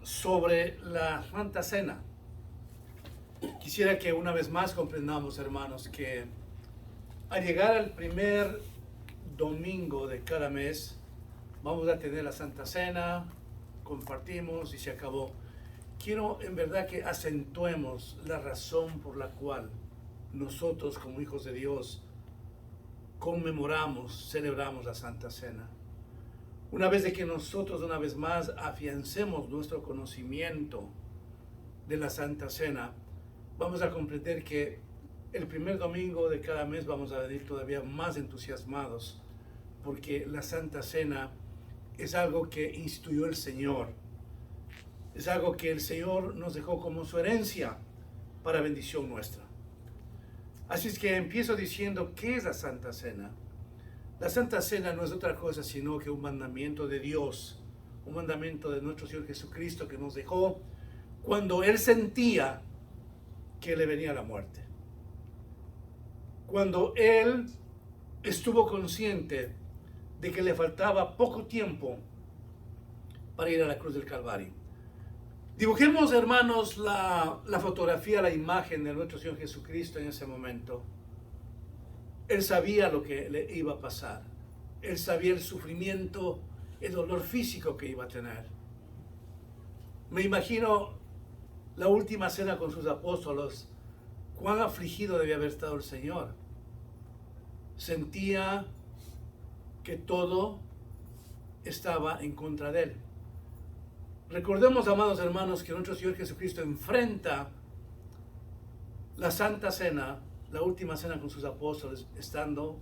sobre la Santa Cena. Quisiera que una vez más comprendamos, hermanos, que al llegar al primer domingo de cada mes, vamos a tener la Santa Cena, compartimos y se acabó. Quiero en verdad que acentuemos la razón por la cual nosotros como hijos de Dios conmemoramos, celebramos la Santa Cena. Una vez de que nosotros una vez más afiancemos nuestro conocimiento de la Santa Cena, vamos a comprender que el primer domingo de cada mes vamos a venir todavía más entusiasmados, porque la Santa Cena es algo que instituyó el Señor, es algo que el Señor nos dejó como su herencia para bendición nuestra. Así es que empiezo diciendo, ¿qué es la Santa Cena? La Santa Cena no es otra cosa sino que un mandamiento de Dios, un mandamiento de nuestro Señor Jesucristo que nos dejó cuando Él sentía que le venía la muerte. Cuando Él estuvo consciente de que le faltaba poco tiempo para ir a la cruz del Calvario. Dibujemos, hermanos, la fotografía, la imagen de nuestro Señor Jesucristo en ese momento. Él sabía lo que le iba a pasar. Él sabía el sufrimiento, el dolor físico que iba a tener. Me imagino la última cena con sus apóstoles, cuán afligido debía haber estado el Señor. Sentía que todo estaba en contra de Él. Recordemos, amados hermanos, que nuestro Señor Jesucristo enfrenta la Santa Cena, la última cena con sus apóstoles, estando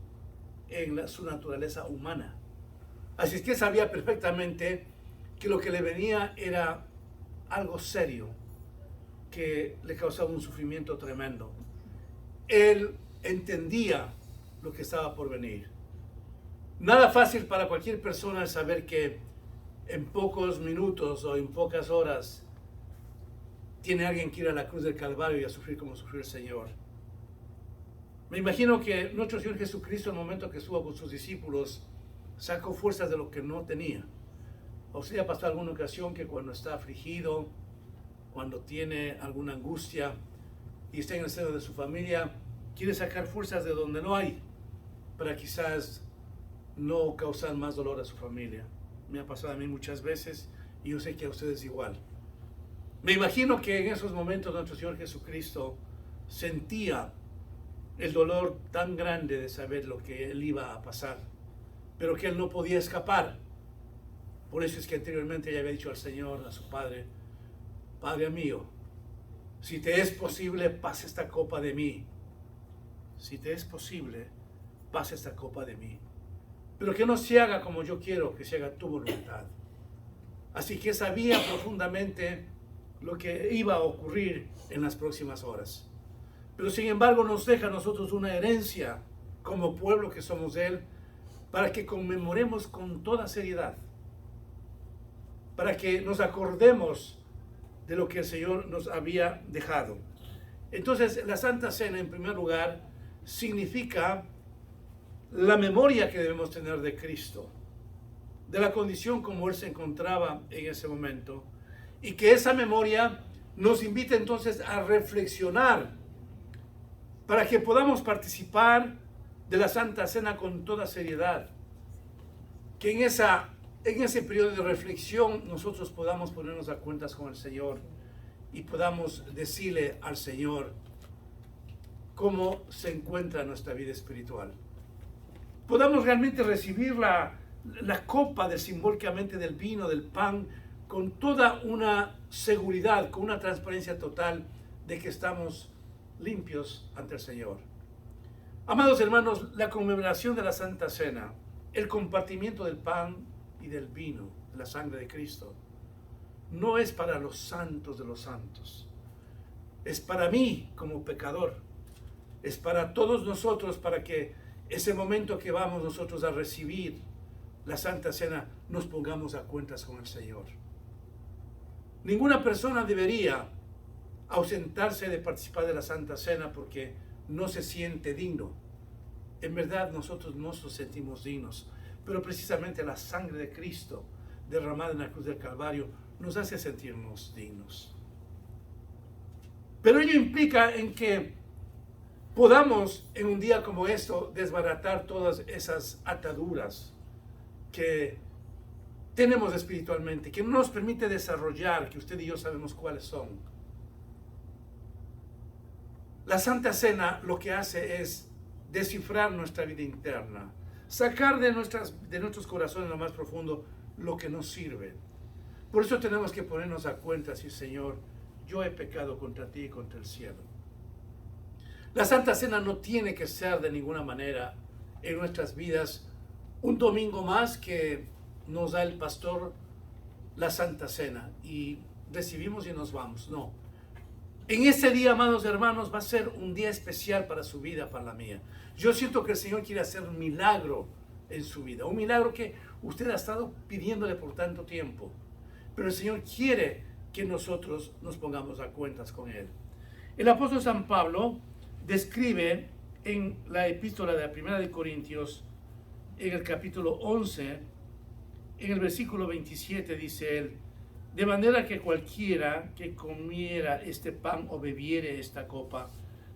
en su naturaleza humana. Así es que sabía perfectamente que lo que le venía era algo serio, que le causaba un sufrimiento tremendo. Él entendía lo que estaba por venir. Nada fácil para cualquier persona el saber que en pocos minutos o en pocas horas tiene alguien que ir a la cruz del Calvario y a sufrir como sufrió el Señor. Me imagino que nuestro Señor Jesucristo, en el momento que estuvo con sus discípulos, sacó fuerzas de lo que no tenía. O sea, pasó alguna ocasión que cuando está afligido, cuando tiene alguna angustia y está en el seno de su familia, quiere sacar fuerzas de donde no hay, para quizás no causar más dolor a su familia. Me ha pasado a mí muchas veces y yo sé que a ustedes igual. Me imagino que en esos momentos nuestro Señor Jesucristo sentía el dolor tan grande de saber lo que Él iba a pasar, pero que Él no podía escapar. Por eso es que anteriormente ya había dicho al Señor, a su Padre, Padre mío, si te es posible, pasa esta copa de mí. Si te es posible, pasa esta copa de mí. Pero que no se haga como yo quiero, que se haga tu voluntad. Así que sabía profundamente lo que iba a ocurrir en las próximas horas. Pero sin embargo nos deja a nosotros una herencia como pueblo que somos de Él, para que conmemoremos con toda seriedad, para que nos acordemos de lo que el Señor nos había dejado. Entonces, la Santa Cena, en primer lugar, significa la memoria que debemos tener de Cristo, de la condición como Él se encontraba en ese momento, y que esa memoria nos invita entonces a reflexionar para que podamos participar de la Santa Cena con toda seriedad, que en ese periodo de reflexión nosotros podamos ponernos a cuentas con el Señor y podamos decirle al Señor cómo se encuentra nuestra vida espiritual. Podamos realmente recibir la copa simbólicamente del vino, del pan, con toda una seguridad, con una transparencia total de que estamos limpios ante el Señor. Amados hermanos, la conmemoración de la Santa Cena, el compartimiento del pan y del vino, de la sangre de Cristo, no es para los santos de los santos. Es para mí como pecador. Es para todos nosotros, para que ese momento que vamos nosotros a recibir la Santa Cena, nos pongamos a cuentas con el Señor. Ninguna persona debería ausentarse de participar de la Santa Cena porque no se siente digno. En verdad nosotros no nos sentimos dignos, pero precisamente la sangre de Cristo derramada en la cruz del Calvario nos hace sentirnos dignos. Pero ello implica en que podamos en un día como esto desbaratar todas esas ataduras que tenemos espiritualmente, que no nos permite desarrollar, que usted y yo sabemos cuáles son. La Santa Cena lo que hace es descifrar nuestra vida interna, sacar de nuestros corazones lo más profundo lo que nos sirve. Por eso tenemos que ponernos a cuenta, sí, Señor, yo he pecado contra ti y contra el cielo. La Santa Cena no tiene que ser de ninguna manera en nuestras vidas un domingo más que nos da el pastor la Santa Cena y recibimos y nos vamos. No. En ese día, amados hermanos, va a ser un día especial para su vida, para la mía. Yo siento que el Señor quiere hacer un milagro en su vida, un milagro que usted ha estado pidiéndole por tanto tiempo. Pero el Señor quiere que nosotros nos pongamos a cuentas con Él. El apóstol San Pablo describe en la epístola de la Primera de Corintios, en el capítulo 11, en el versículo 27, dice él: de manera que cualquiera que comiera este pan o bebiere esta copa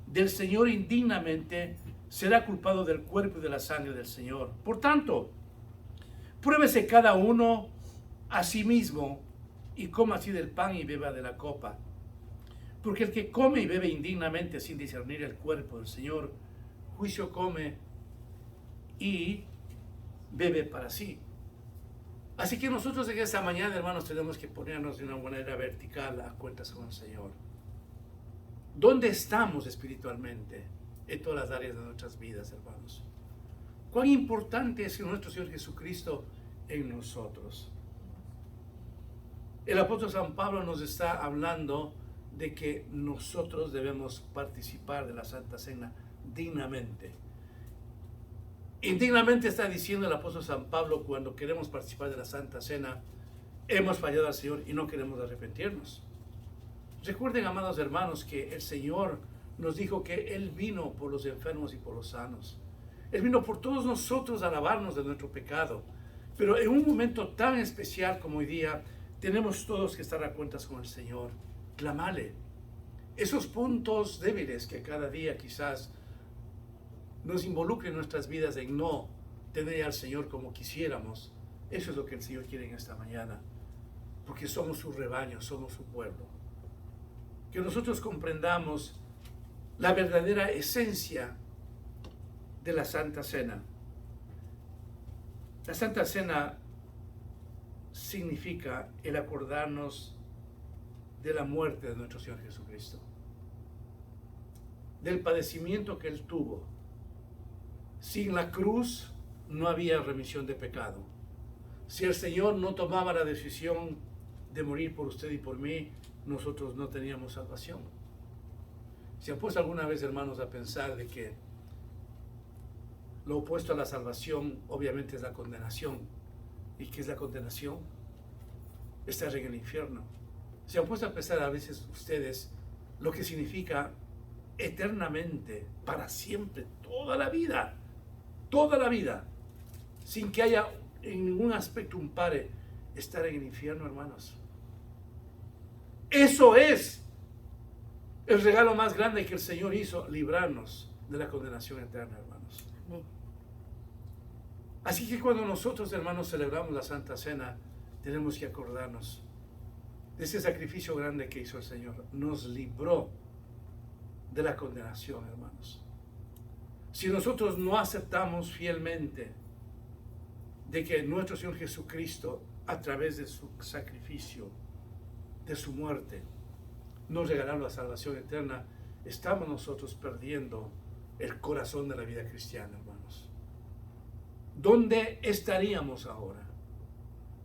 del Señor indignamente será culpado del cuerpo y de la sangre del Señor. Por tanto, pruébese cada uno a sí mismo y coma así del pan y beba de la copa. Porque el que come y bebe indignamente sin discernir el cuerpo del Señor, juicio come y bebe para sí. Así que nosotros en esta mañana, hermanos, tenemos que ponernos de una manera vertical a cuentas con el Señor. ¿Dónde estamos espiritualmente en todas las áreas de nuestras vidas, hermanos? ¿Cuán importante es nuestro Señor Jesucristo en nosotros? El apóstol San Pablo nos está hablando de que nosotros debemos participar de la Santa Cena dignamente. Indignamente está diciendo el apóstol San Pablo, cuando queremos participar de la Santa Cena, hemos fallado al Señor y no queremos arrepentirnos. Recuerden, amados hermanos, que el Señor nos dijo que Él vino por los enfermos y por los sanos. Él vino por todos nosotros a lavarnos de nuestro pecado. Pero en un momento tan especial como hoy día, tenemos todos que estar a cuentas con el Señor. Clamale. Esos puntos débiles que cada día quizás nos involucre en nuestras vidas en no tener al Señor como quisiéramos. Eso es lo que el Señor quiere en esta mañana, porque somos su rebaño, somos su pueblo. Que nosotros comprendamos la verdadera esencia de la Santa Cena. La Santa Cena significa el acordarnos de la muerte de nuestro Señor Jesucristo, del padecimiento que Él tuvo. Sin la cruz no había remisión de pecado. Si el Señor no tomaba la decisión de morir por usted y por mí, nosotros no teníamos salvación. ¿Se han puesto alguna vez, hermanos, a pensar de que lo opuesto a la salvación obviamente es la condenación? ¿Y qué es la condenación? Estar en el infierno. ¿Se han puesto a pensar a veces ustedes lo que significa eternamente, para siempre, toda la vida, sin que haya en ningún aspecto un pare, estar en el infierno, hermanos? Eso es el regalo más grande que el Señor hizo, librarnos de la condenación eterna, hermanos. Amén. Así que cuando nosotros, hermanos, celebramos la Santa Cena, tenemos que acordarnos de ese sacrificio grande que hizo el Señor. Nos libró de la condenación, hermanos. Si nosotros no aceptamos fielmente de que nuestro Señor Jesucristo, a través de su sacrificio, de su muerte, nos regaló la salvación eterna, estamos nosotros perdiendo el corazón de la vida cristiana, hermanos. ¿Dónde estaríamos ahora?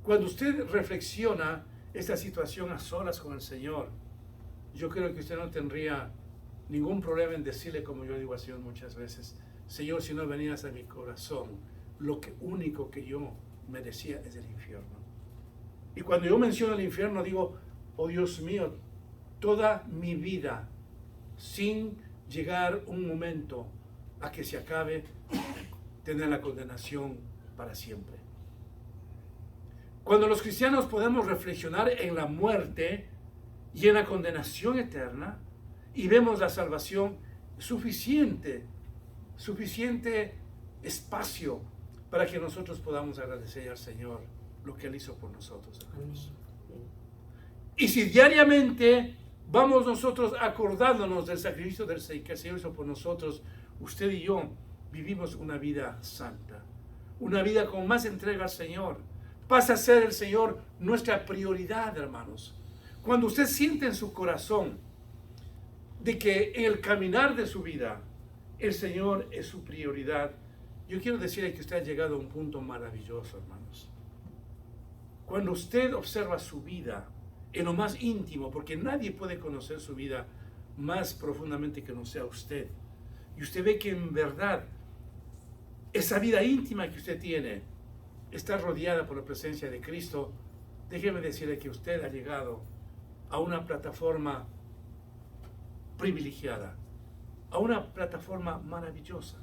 Cuando usted reflexiona esta situación a solas con el Señor, yo creo que usted no tendría ningún problema en decirle, como yo digo al Señor muchas veces: Señor, si no venías a mi corazón, lo único que yo merecía es el infierno. Y cuando yo menciono el infierno, digo: oh Dios mío, toda mi vida, sin llegar un momento a que se acabe, tener la condenación para siempre. Cuando los cristianos podemos reflexionar en la muerte y en la condenación eterna y vemos la salvación suficiente espacio para que nosotros podamos agradecer al Señor lo que Él hizo por nosotros, hermanos. Y si diariamente vamos nosotros acordándonos del sacrificio que el Señor hizo por nosotros, usted y yo vivimos una vida santa, una vida con más entrega al Señor. Pasa a ser el Señor nuestra prioridad, hermanos. Cuando usted siente en su corazón de que en el caminar de su vida el Señor es su prioridad, yo quiero decirle que usted ha llegado a un punto maravilloso, hermanos. Cuando usted observa su vida en lo más íntimo, porque nadie puede conocer su vida más profundamente que no sea usted, y usted ve que en verdad esa vida íntima que usted tiene está rodeada por la presencia de Cristo, déjeme decirle que usted ha llegado a una plataforma privilegiada, a una plataforma maravillosa.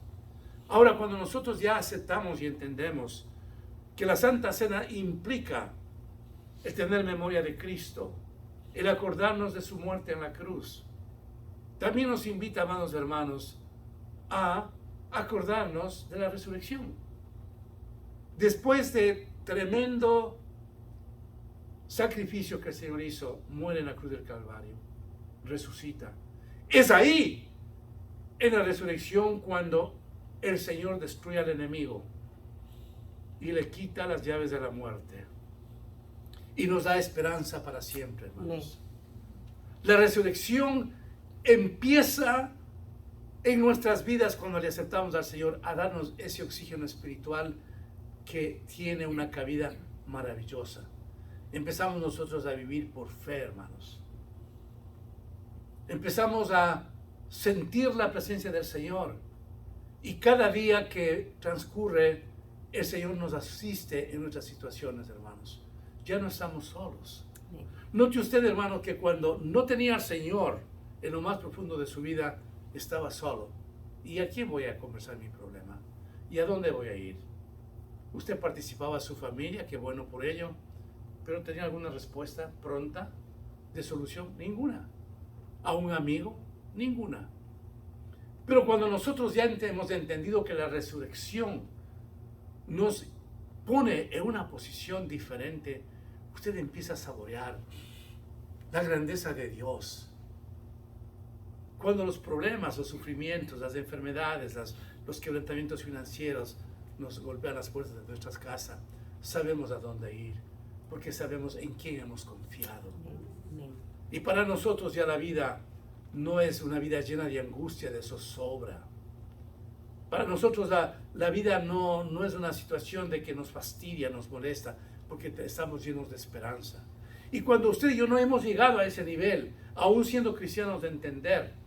Ahora, cuando nosotros ya aceptamos y entendemos que la Santa Cena implica el tener memoria de Cristo, el acordarnos de su muerte en la cruz, también nos invita, amados hermanos, a acordarnos de la resurrección. Después de tremendo sacrificio que el Señor hizo, muere en la cruz del Calvario, resucita. Es ahí, en la resurrección, cuando el Señor destruye al enemigo y le quita las llaves de la muerte y nos da esperanza para siempre, hermanos. La resurrección empieza en nuestras vidas cuando le aceptamos al Señor a darnos ese oxígeno espiritual que tiene una cabida maravillosa. Empezamos nosotros a vivir por fe, hermanos. Empezamos a sentir la presencia del Señor. Y cada día que transcurre, el Señor nos asiste en nuestras situaciones, hermanos. Ya no estamos solos. Note usted, hermano, que cuando no tenía al Señor en lo más profundo de su vida, estaba solo. ¿Y a quién voy a conversar mi problema? ¿Y a dónde voy a ir? Usted participaba a su familia, qué bueno por ello, pero ¿tenía alguna respuesta pronta de solución? Ninguna. ¿A un amigo? Ninguna. Pero cuando nosotros ya hemos entendido que la resurrección nos pone en una posición diferente, usted empieza a saborear la grandeza de Dios. Cuando los problemas, los sufrimientos, las enfermedades, los quebrantamientos financieros nos golpean las puertas de nuestras casas, sabemos a dónde ir, porque sabemos en quién hemos confiado. Y para nosotros ya la vida no es una vida llena de angustia, de zozobra. Para nosotros la vida no es una situación de que nos fastidia, nos molesta, porque estamos llenos de esperanza. Y cuando usted y yo no hemos llegado a ese nivel, aún siendo cristianos, de entender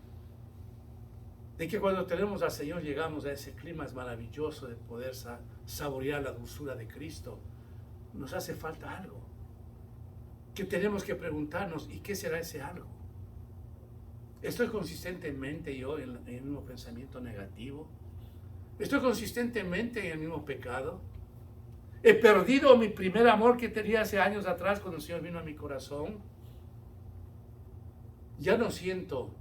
de que cuando tenemos al Señor llegamos a ese clima maravilloso de poder saborear la dulzura de Cristo, nos hace falta algo. Que tenemos que preguntarnos, ¿y qué será ese algo? ¿Estoy consistentemente yo en el mismo pensamiento negativo? ¿Estoy consistentemente en el mismo pecado? ¿He perdido mi primer amor que tenía hace años atrás cuando el Señor vino a mi corazón? Ya no siento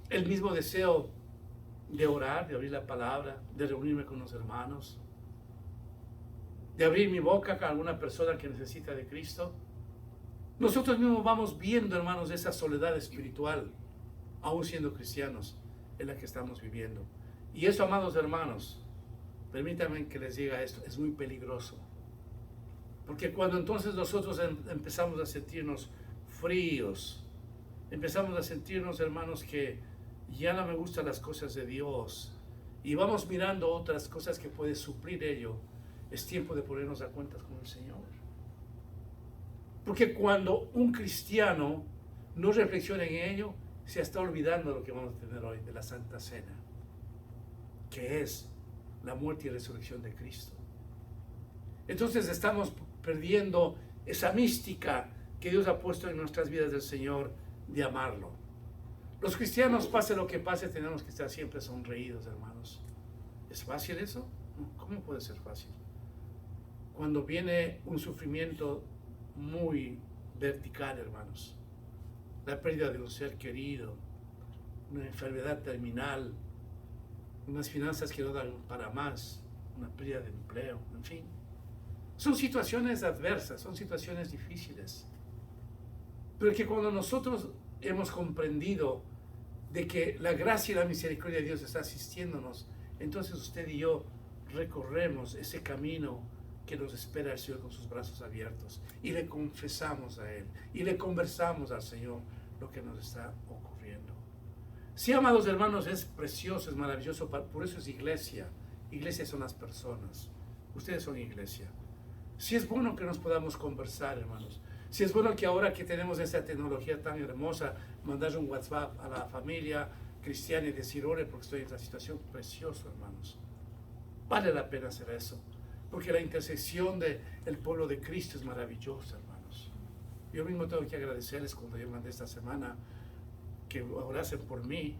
el mismo deseo de orar, de abrir la palabra, de reunirme con los hermanos, de abrir mi boca con alguna persona que necesita de Cristo. Nosotros mismos vamos viendo, hermanos, esa soledad espiritual, aún siendo cristianos, en la que estamos viviendo. Y eso, amados hermanos, permítanme que les diga esto, es muy peligroso. Porque cuando entonces nosotros empezamos a sentirnos fríos, empezamos a sentirnos, hermanos, que ya no me gustan las cosas de Dios, y vamos mirando otras cosas que puede suplir ello, es tiempo de ponernos a cuentas con el Señor. Porque cuando un cristiano no reflexiona en ello, se está olvidando de lo que vamos a tener hoy, de la Santa Cena, que es la muerte y resurrección de Cristo. Entonces estamos perdiendo esa mística que Dios ha puesto en nuestras vidas del Señor de amarlo. Los cristianos, pase lo que pase, tenemos que estar siempre sonreídos, hermanos. ¿Es fácil eso? ¿Cómo puede ser fácil? cuando viene un sufrimiento muy vertical, hermanos. La pérdida de un ser querido, una enfermedad terminal, unas finanzas que no dan para más, una pérdida de empleo, en fin. Son situaciones adversas, son situaciones difíciles. Pero que cuando nosotros hemos comprendido de que la gracia y la misericordia de Dios está asistiéndonos, entonces usted y yo recorremos ese camino que nos espera el Señor con sus brazos abiertos y le confesamos a Él y le conversamos al Señor lo que nos está ocurriendo. Sí, amados hermanos, es precioso, es maravilloso, por eso es iglesia. Iglesia son las personas, ustedes son iglesia. Sí es bueno que nos podamos conversar, hermanos. Sí es bueno que ahora que tenemos esta tecnología tan hermosa, mandar un WhatsApp a la familia cristiana y decir, ore porque estoy en esta situación, precioso, hermanos. Vale la pena hacer eso, porque la intersección del pueblo de Cristo es maravillosa, hermanos. Yo mismo tengo que agradecerles cuando yo mandé esta semana que orasen por mí.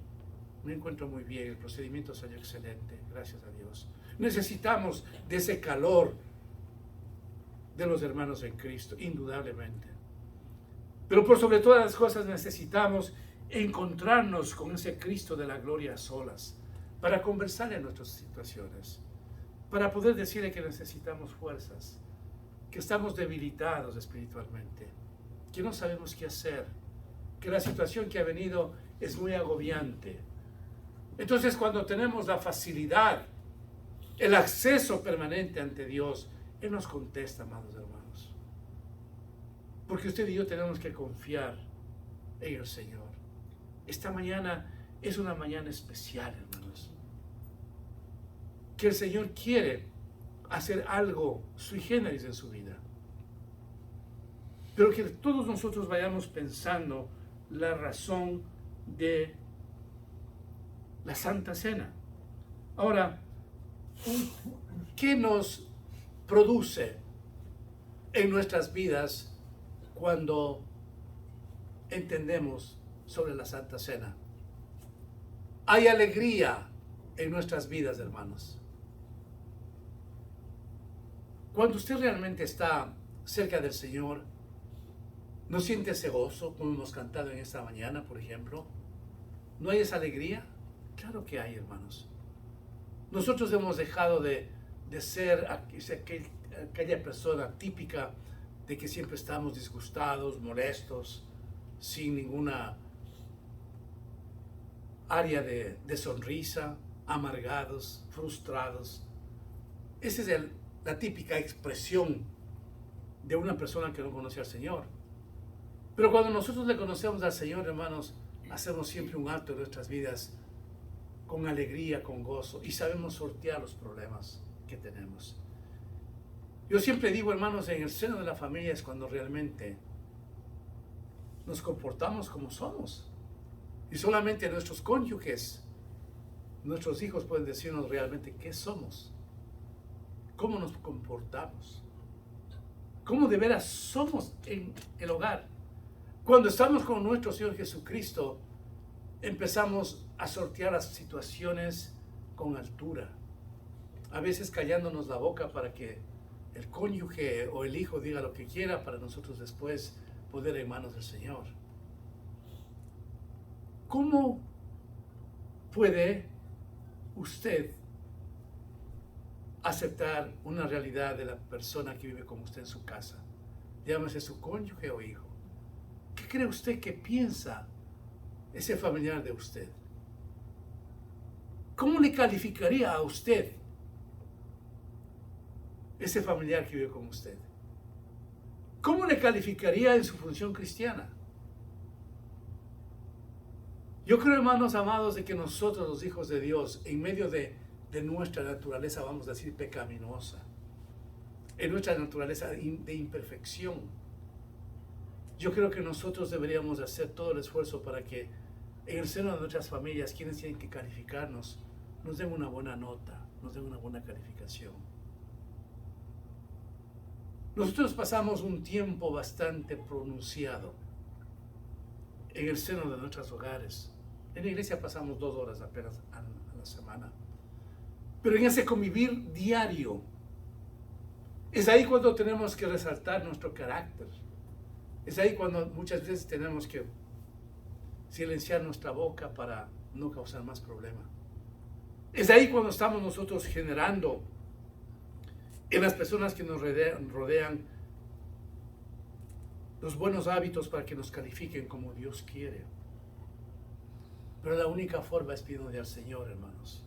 Me encuentro muy bien, el procedimiento salió excelente, gracias a Dios. Necesitamos de ese calor de los hermanos en Cristo, indudablemente. Pero por sobre todas las cosas necesitamos encontrarnos con ese Cristo de la gloria a solas, para conversar en nuestras situaciones, para poder decirle que necesitamos fuerzas, que estamos debilitados espiritualmente, que no sabemos qué hacer, que la situación que ha venido es muy agobiante. Entonces, cuando tenemos la facilidad, el acceso permanente ante Dios, Él nos contesta, amados hermanos. Porque usted y yo tenemos que confiar en el Señor. Esta mañana es una mañana especial, hermanos. Que el Señor quiere hacer algo sui generis en su vida. Pero que todos nosotros vayamos pensando la razón de la Santa Cena. Ahora, ¿qué nos produce en nuestras vidas cuando entendemos sobre la Santa Cena? Hay alegría en nuestras vidas, hermanos. Cuando usted realmente está cerca del Señor, ¿no siente ese gozo, como hemos cantado en esta mañana, por ejemplo? ¿No hay esa alegría? Claro que hay, hermanos. Nosotros hemos dejado de ser aquella persona típica de que siempre estamos disgustados, molestos, sin ninguna área de sonrisa, amargados, frustrados. Esa es la típica expresión de una persona que no conoce al Señor. Pero cuando nosotros le conocemos al Señor, hermanos, hacemos siempre un alto en nuestras vidas con alegría, con gozo, y sabemos sortear los problemas que tenemos. Yo siempre digo, hermanos, en el seno de la familia es cuando realmente nos comportamos como somos. Y solamente nuestros cónyuges, nuestros hijos pueden decirnos realmente qué somos, cómo nos comportamos, cómo de veras somos en el hogar. Cuando estamos con nuestro Señor Jesucristo, empezamos a sortear las situaciones con altura, a veces callándonos la boca para que el cónyuge o el hijo diga lo que quiera para nosotros después poder en manos del Señor. ¿Cómo puede usted aceptar una realidad de la persona que vive con usted en su casa? Llámese su cónyuge o hijo. ¿Qué cree usted que piensa ese familiar de usted? ¿Cómo le calificaría a usted ese familiar que vive con usted? ¿Cómo le calificaría en su función cristiana? Yo creo, hermanos amados, de que nosotros, los hijos de Dios, en medio de nuestra naturaleza, vamos a decir, pecaminosa, en nuestra naturaleza de imperfección, yo creo que nosotros deberíamos hacer todo el esfuerzo para que en el seno de nuestras familias, quienes tienen que calificarnos, nos den una buena nota, nos den una buena calificación. Nosotros pasamos un tiempo bastante pronunciado en el seno de nuestros hogares. En la iglesia pasamos 2 horas apenas a la semana. Pero en ese convivir diario, Es ahí cuando tenemos que resaltar nuestro carácter. Es ahí cuando muchas veces tenemos que silenciar nuestra boca para no causar más problema. Es ahí cuando estamos nosotros generando en las personas que nos rodean los buenos hábitos para que nos califiquen como Dios quiere. Pero la única forma es pidiendo al Señor, hermanos.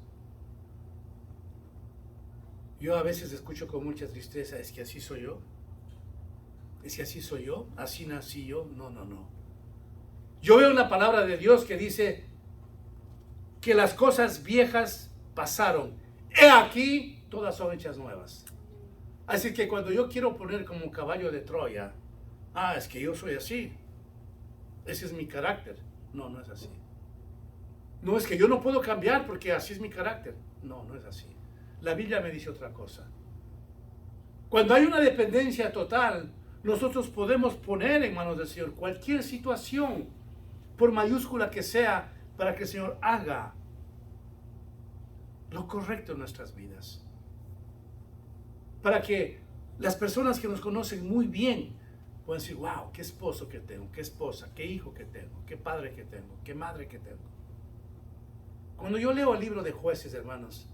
Yo a veces escucho con mucha tristeza, es que así soy yo. Es que así soy yo, así nací yo. No, no, no. Yo veo una palabra de Dios que dice que las cosas viejas pasaron. He aquí, todas son hechas nuevas. Así que cuando yo quiero poner como caballo de Troya, es que yo soy así. Ese es mi carácter. No, no es así. No es que yo no puedo cambiar porque así es mi carácter. No, no es así. La Biblia me dice otra cosa. Cuando hay una dependencia total, nosotros podemos poner en manos del Señor cualquier situación, por mayúscula que sea, para que el Señor haga lo correcto en nuestras vidas. Para que las personas que nos conocen muy bien puedan decir, wow, qué esposo que tengo, qué esposa, qué hijo que tengo, qué padre que tengo, qué madre que tengo. Cuando yo leo el libro de Jueces, hermanos,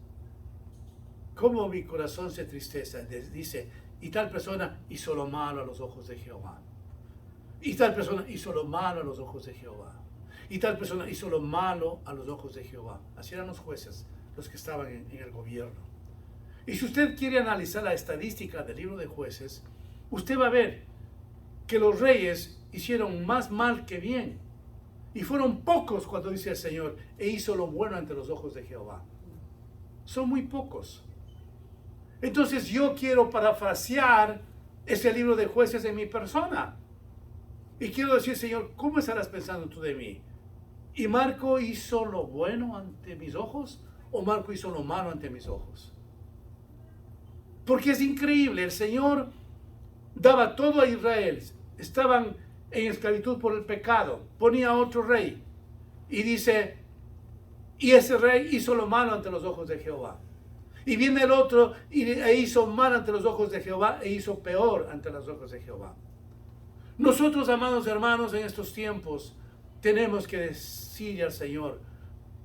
cómo mi corazón se tristeza. Dice, y tal persona hizo lo malo a los ojos de Jehová. Y tal persona hizo lo malo a los ojos de Jehová. Y tal persona hizo lo malo a los ojos de Jehová. Así eran los jueces, los que estaban en el gobierno. Y si usted quiere analizar la estadística del libro de Jueces, usted va a ver que los reyes hicieron más mal que bien. Y fueron pocos, cuando dice el Señor, e hizo lo bueno ante los ojos de Jehová. Son muy pocos. Entonces yo quiero parafrasear ese libro de Jueces en mi persona. Y quiero decir, Señor, ¿cómo estarás pensando tú de mí? ¿Y Marco hizo lo bueno ante mis ojos? ¿O Marco hizo lo malo ante mis ojos? Porque es increíble, el Señor daba todo a Israel. Estaban en esclavitud por el pecado. Ponía otro rey. Y dice, y ese rey hizo lo malo ante los ojos de Jehová. Y viene el otro e hizo mal ante los ojos de Jehová e hizo peor ante los ojos de Jehová. Nosotros, amados hermanos, en estos tiempos tenemos que decirle al Señor,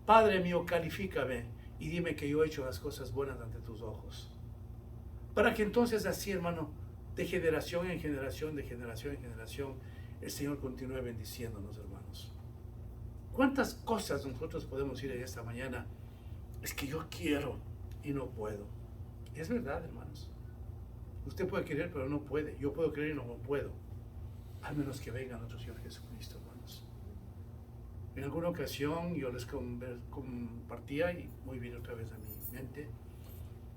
Padre mío, califícame y dime que yo he hecho las cosas buenas ante tus ojos. Para que entonces así, hermano, de generación en generación, de generación en generación, el Señor continúe bendiciéndonos, hermanos. ¿Cuántas cosas nosotros podemos decir en esta mañana? Es que yo quiero y no puedo. Es verdad, hermanos. Usted puede querer, pero no puede. Yo puedo querer y no puedo. Al menos que venga nuestro Señor Jesucristo, hermanos. En alguna ocasión yo les compartía, y muy bien otra vez a mi mente,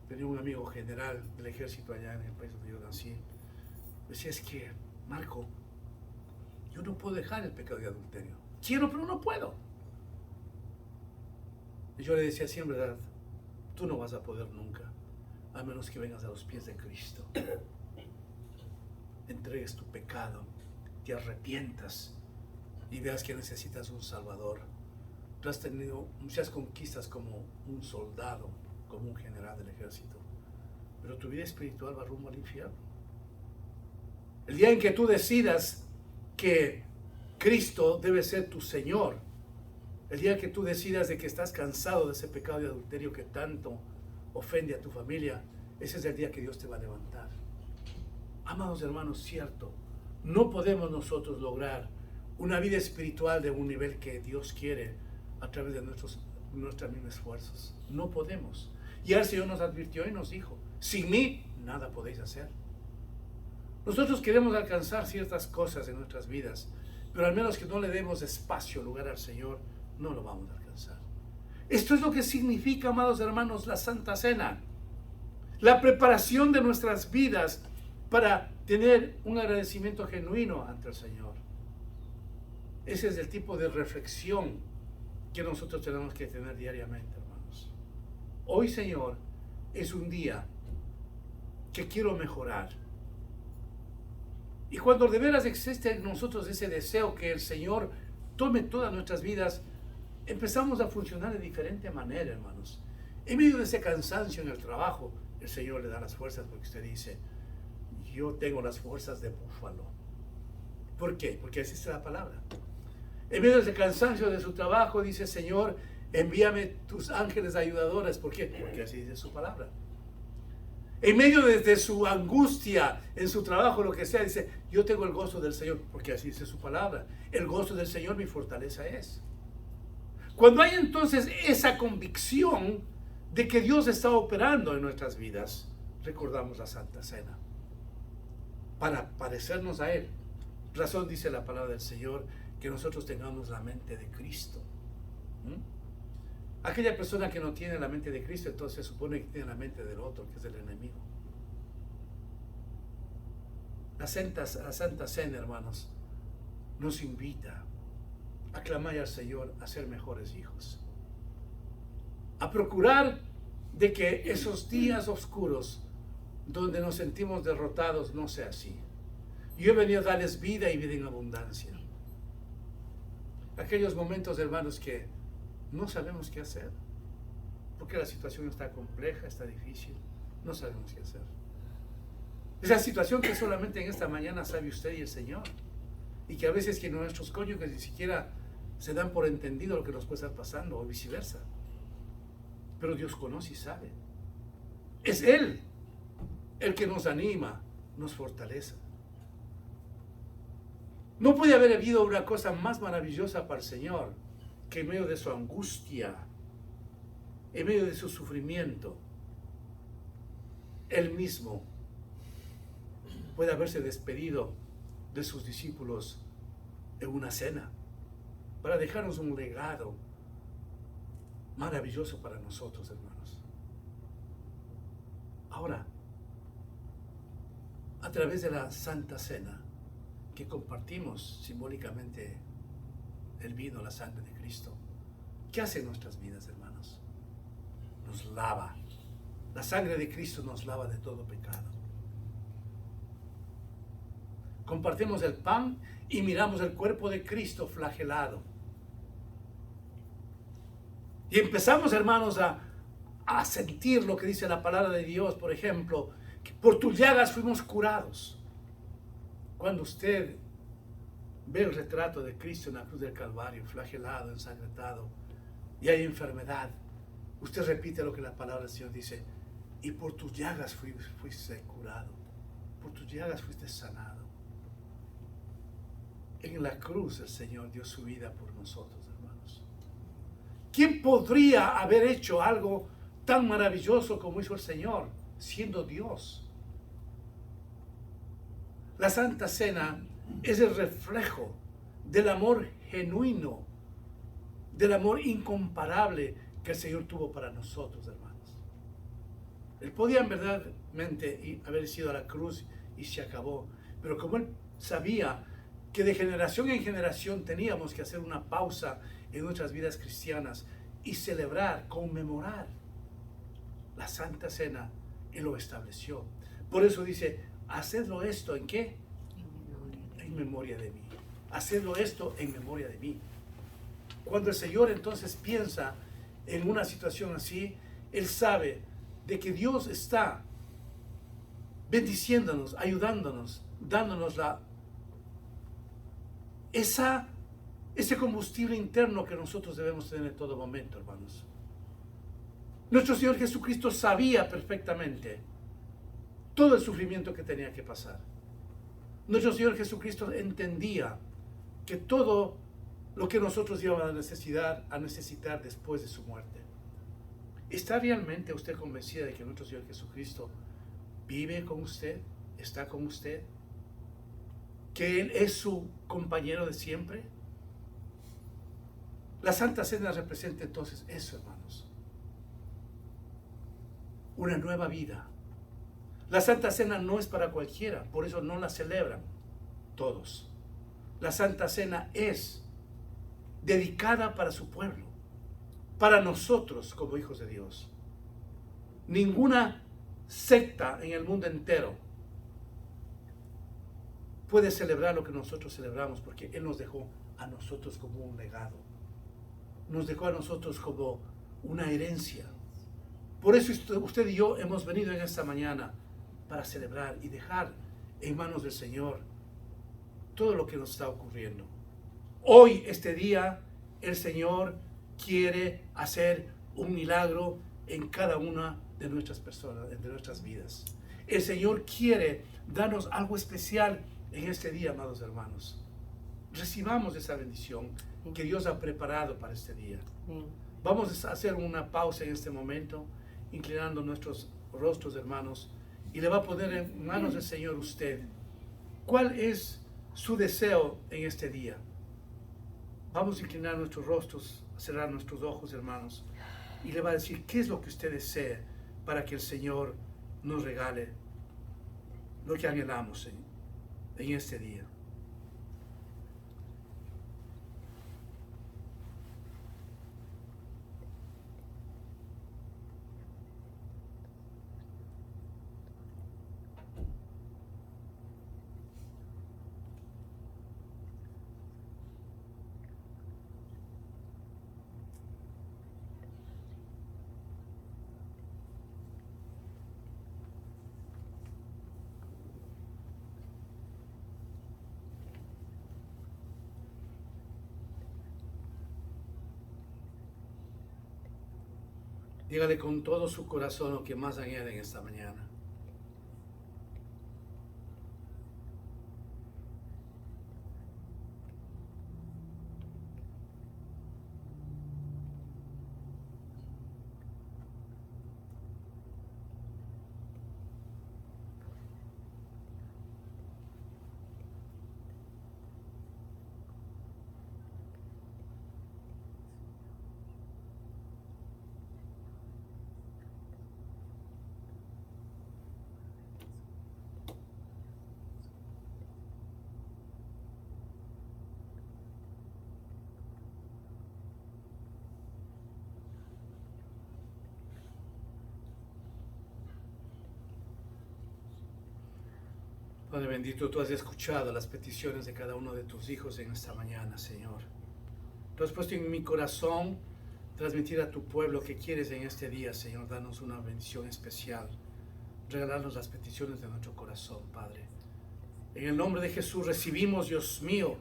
tenía un amigo general del ejército allá en el país donde yo nací. Decía, es que, Marco, yo no puedo dejar el pecado de adulterio. Quiero, pero no puedo. Y yo le decía siempre, ¿verdad? Tú no vas a poder nunca, a menos que vengas a los pies de Cristo. Entregues tu pecado, te arrepientas y veas que necesitas un Salvador. Tú has tenido muchas conquistas como un soldado, como un general del ejército, pero tu vida espiritual va rumbo al infierno. El día en que tú decidas que Cristo debe ser tu Señor, el día que tú decidas de que estás cansado de ese pecado de adulterio que tanto ofende a tu familia, ese es el día que Dios te va a levantar. Amados hermanos, cierto, no podemos nosotros lograr una vida espiritual de un nivel que Dios quiere a través de nuestros mismos esfuerzos. No podemos. Y el Señor nos advirtió y nos dijo, sin mí nada podéis hacer. Nosotros queremos alcanzar ciertas cosas en nuestras vidas, pero al menos que no le demos espacio, lugar al Señor, no lo vamos a alcanzar. Esto es lo que significa, amados hermanos, la Santa Cena. La preparación de nuestras vidas para tener un agradecimiento genuino ante el Señor. Ese es el tipo de reflexión que nosotros tenemos que tener diariamente, hermanos. Hoy, Señor, es un día que quiero mejorar. Y cuando de veras existe en nosotros ese deseo que el Señor tome todas nuestras vidas, empezamos a funcionar de diferente manera, hermanos. En medio de ese cansancio en el trabajo, el Señor le da las fuerzas porque usted dice, yo tengo las fuerzas de búfalo. ¿Por qué? Porque así es la palabra. En medio del cansancio de su trabajo, dice: Señor, envíame tus ángeles ayudadores. ¿Por qué? Porque así dice su palabra. En medio de su angustia, en su trabajo, lo que sea, dice: yo tengo el gozo del Señor, porque así dice su palabra. El gozo del Señor mi fortaleza es. Cuando hay entonces esa convicción de que Dios está operando en nuestras vidas, recordamos la Santa Cena para parecernos a Él. Razón dice la palabra del Señor que nosotros tengamos la mente de Cristo. Aquella persona que no tiene la mente de Cristo, entonces se supone que tiene la mente del otro, que es el enemigo. La Santa Cena, hermanos, nos invita a clamar al Señor a ser mejores hijos, a procurar de que esos días oscuros donde nos sentimos derrotados no sea así. Yo he venido a darles vida y vida en abundancia. Aquellos momentos, hermanos, que no sabemos qué hacer, porque la situación está compleja, está difícil, no sabemos qué hacer. Esa situación que solamente en esta mañana sabe usted y el Señor, y que a veces que nuestros cónyuges ni siquiera se dan por entendido lo que nos puede estar pasando, o viceversa. Pero Dios conoce y sabe. Es Él el que nos anima, nos fortalece. No puede haber habido una cosa más maravillosa para el Señor que en medio de su angustia, en medio de su sufrimiento, Él mismo puede haberse despedido de sus discípulos en una cena para dejarnos un legado maravilloso para nosotros, hermanos. Ahora, a través de la Santa Cena, que compartimos simbólicamente el vino, la sangre de Cristo, ¿qué hace en nuestras vidas, hermanos? Nos lava. La sangre de Cristo nos lava de todo pecado. Compartimos el pan y miramos el cuerpo de Cristo flagelado. Y empezamos, hermanos, a sentir lo que dice la palabra de Dios. Por ejemplo, que por tus llagas fuimos curados. Cuando usted ve el retrato de Cristo en la cruz del Calvario, flagelado, ensangrentado, y hay enfermedad, usted repite lo que la palabra del Señor dice: y por tus llagas fuiste curado, por tus llagas fuiste sanado. En la cruz el Señor dio su vida por nosotros, hermanos. ¿Quién podría haber hecho algo tan maravilloso como hizo el Señor, siendo Dios? La Santa Cena es el reflejo del amor genuino, del amor incomparable que el Señor tuvo para nosotros, hermanos. Él podía verdaderamente haber ido a la cruz y se acabó, pero como Él sabía que de generación en generación teníamos que hacer una pausa en nuestras vidas cristianas y celebrar, conmemorar la Santa Cena, Él lo estableció. Por eso dice: hacedlo esto, ¿en qué? En memoria de mí. Hacedlo esto en memoria de mí. Cuando el Señor entonces piensa en una situación así, Él sabe de que Dios está bendiciéndonos, ayudándonos, dándonos ese combustible interno que nosotros debemos tener en todo momento, hermanos. Nuestro Señor Jesucristo sabía perfectamente todo el sufrimiento que tenía que pasar. Nuestro Señor Jesucristo entendía que todo lo que nosotros íbamos a necesitar después de su muerte. ¿Está realmente usted convencida de que nuestro Señor Jesucristo vive con usted? ¿Está con usted? ¿Que Él es su compañero de siempre? La Santa Cena representa entonces eso, hermanos. Una nueva vida. La Santa Cena no es para cualquiera, por eso no la celebran todos. La Santa Cena es dedicada para su pueblo, para nosotros como hijos de Dios. Ninguna secta en el mundo entero puede celebrar lo que nosotros celebramos, porque Él nos dejó a nosotros como un legado. Nos dejó a nosotros como una herencia. Por eso usted y yo hemos venido en esta mañana para celebrar y dejar en manos del Señor todo lo que nos está ocurriendo. Hoy, este día, el Señor quiere hacer un milagro en cada una de nuestras personas, de nuestras vidas. El Señor quiere darnos algo especial en este día, amados hermanos. Recibamos esa bendición que Dios ha preparado para este día. Vamos a hacer una pausa en este momento, inclinando nuestros rostros, hermanos, y le va a poner en manos del Señor usted. ¿Cuál es su deseo en este día? Vamos a inclinar nuestros rostros, a cerrar nuestros ojos, hermanos, y le va a decir qué es lo que usted desea para que el Señor nos regale lo que anhelamos en este día. Dígale con todo su corazón lo que más añade en esta mañana. Padre bendito, tú has escuchado las peticiones de cada uno de tus hijos en esta mañana, Señor. Tú has puesto en mi corazón transmitir a tu pueblo que quieres en este día, Señor, darnos una bendición especial, regalarnos las peticiones de nuestro corazón, Padre. En el nombre de Jesús recibimos, Dios mío,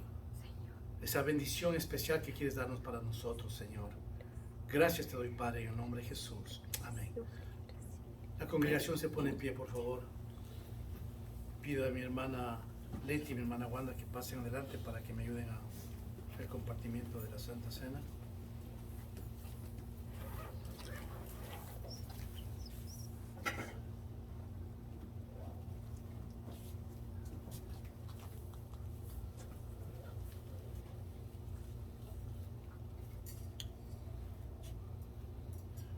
esa bendición especial que quieres darnos para nosotros, Señor. Gracias te doy, Padre, en el nombre de Jesús. Amén. La congregación se pone en pie, por favor. Pido a mi hermana Leti y mi hermana Wanda que pasen adelante para que me ayuden a el compartimiento de la Santa Cena.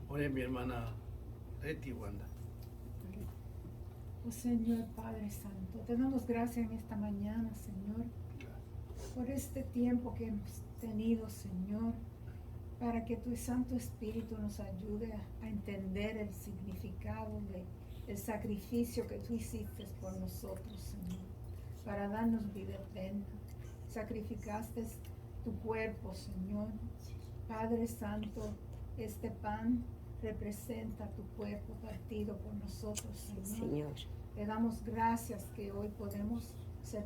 Oren mi hermana Leti y Wanda. Oh Señor Padre Santo, te damos gracias en esta mañana, Señor, por este tiempo que hemos tenido, Señor, para que tu Santo Espíritu nos ayude a entender el significado del sacrificio que tú hiciste por nosotros, Señor, para darnos vida eterna. Sacrificaste tu cuerpo, Señor. Padre Santo, este pan representa tu cuerpo partido por nosotros, Señor. Te damos gracias que hoy podemos ser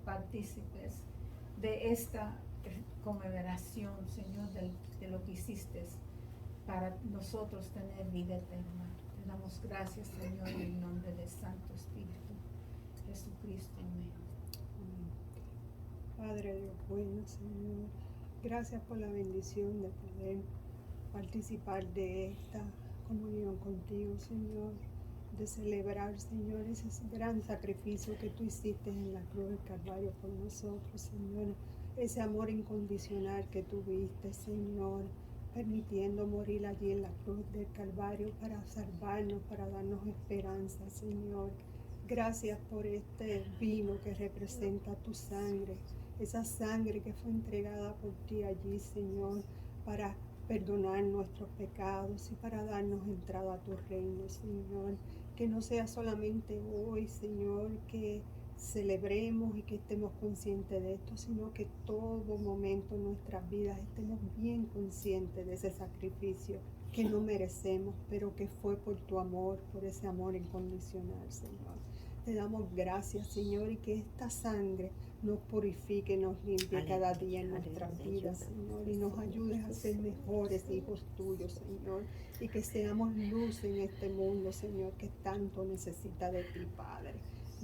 partícipes de esta conmemoración, Señor, de lo que hiciste para nosotros tener vida eterna. Te damos gracias, Señor, en el nombre del Santo Espíritu, Jesucristo. Amén. Padre Dios bueno, Señor, gracias por la bendición de poder participar de esta comunión contigo, Señor, de celebrar, Señor, ese gran sacrificio que tú hiciste en la cruz del Calvario por nosotros, Señor, ese amor incondicional que tuviste, Señor, permitiendo morir allí en la cruz del Calvario para salvarnos, para darnos esperanza, Señor. Gracias por este vino que representa tu sangre, esa sangre que fue entregada por ti allí, Señor, para perdonar nuestros pecados y para darnos entrada a tu reino, Señor. Que no sea solamente hoy, Señor, que celebremos y que estemos conscientes de esto, sino que todo momento en nuestras vidas estemos bien conscientes de ese sacrificio que no merecemos, pero que fue por tu amor, por ese amor incondicional, Señor. Te damos gracias, Señor, y que esta sangre nos purifique, nos limpie cada día en nuestras vidas, Señor, y nos ayude a ser mejores hijos tuyos, Señor, y que seamos luz en este mundo, Señor, que tanto necesita de ti, Padre.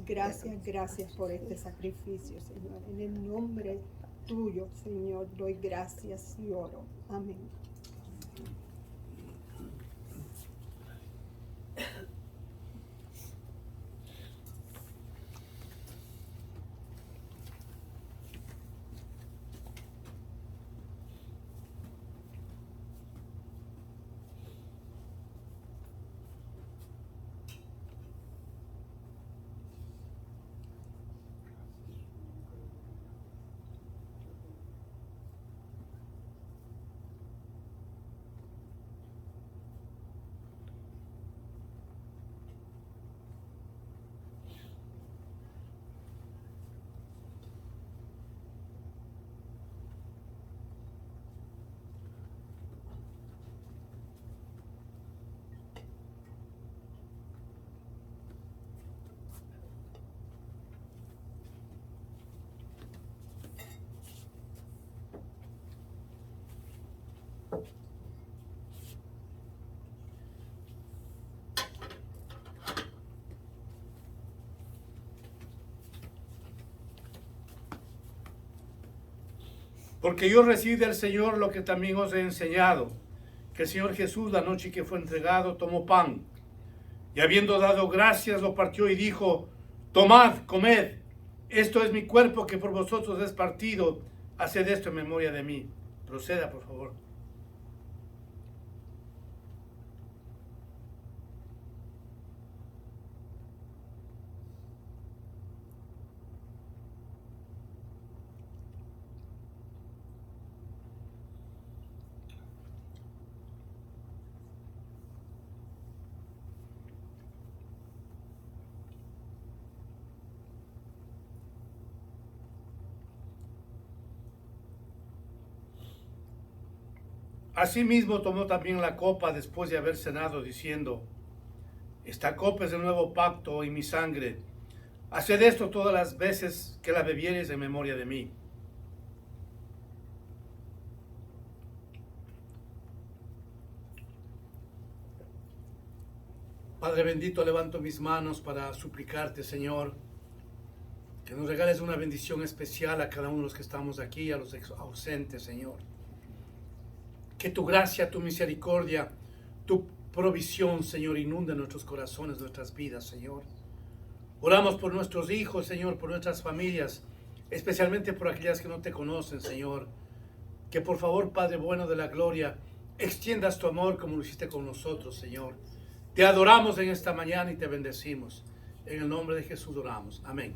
Gracias, gracias por este sacrificio, Señor. En el nombre tuyo, Señor, doy gracias y oro. Amén. Porque yo recibí del Señor lo que también os he enseñado, que el Señor Jesús, la noche que fue entregado, tomó pan, y habiendo dado gracias, lo partió y dijo: tomad, comed, esto es mi cuerpo que por vosotros es partido, haced esto en memoria de mí. Proceda, por favor. Asimismo tomó también la copa después de haber cenado, diciendo: esta copa es el nuevo pacto en mi sangre. Haced esto todas las veces que la bebiereis en memoria de mí. Padre bendito, levanto mis manos para suplicarte, Señor, que nos regales una bendición especial a cada uno de los que estamos aquí, a los ausentes, Señor. Que tu gracia, tu misericordia, tu provisión, Señor, inunde nuestros corazones, nuestras vidas, Señor. Oramos por nuestros hijos, Señor, por nuestras familias, especialmente por aquellas que no te conocen, Señor. Que por favor, Padre bueno de la gloria, extiendas tu amor como lo hiciste con nosotros, Señor. Te adoramos en esta mañana y te bendecimos. En el nombre de Jesús oramos. Amén.